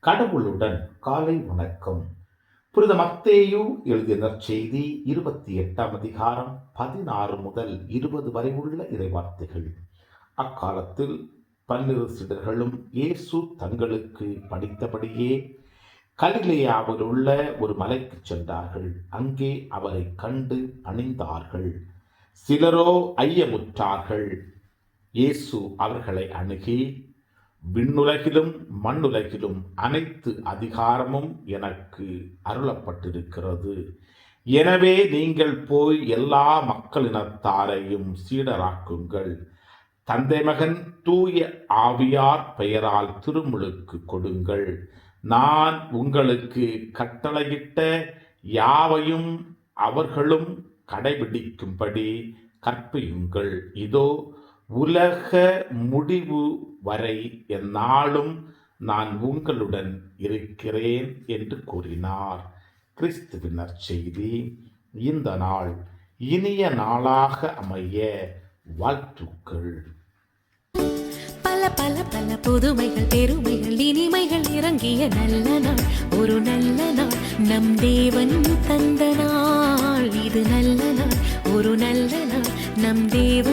கடவுளுடன் காலை வணக்கம். புனித மத்தேயு எழுதிய நற்செய்தி 28ஆம் அதிகாரம் 16 முதல் 20 வரை உள்ள இறைவார்த்தைகள். அக்காலத்தில் 12 சீடர்களும் இயேசு தங்களுக்கு பணித்தபடியே கலிலேயாவில் உள்ள ஒரு மலைக்கு சென்றார்கள். அங்கே அவரை கண்டு பணிந்தார்கள். சிலரோ ஐயமுற்றார்கள். இயேசு அவர்களை அணுகி, விண்ணுலகிலும் மண்ணுலகிலும் அனைத்து அதிகாரமும் எனக்கு அருளப்பட்டிருக்கிறது. எனவே நீங்கள் போய் எல்லா மக்களினத்தாரையும் சீடராக்குங்கள். தந்தை மகன் தூய ஆவியார் பெயரால் திருமுழுக்கு கொடுங்கள். நான் உங்களுக்கு கட்டளையிட்ட யாவையும் அவர்களும் கடைபிடிக்கும்படி கற்பியுங்கள். இதோ உலக முடிவு வரை எந்நாளும் நான் உங்களுடன் இருக்கிறேன் என்று கூறினார். கிறிஸ்துவின் நற்செய்தி. இந்த நாள் இனிய நாளாக அமைய வாழ்த்துக்கள். பல பல பல புதுமைகள் பெருமைகள் இனிமைகள் இறங்கிய நல்ல நாள், ஒரு நல்ல நாள், நம் தேவன் தந்த நாள். இது நல்ல நாள், ஒரு நல்ல நாள், நம் தேவன்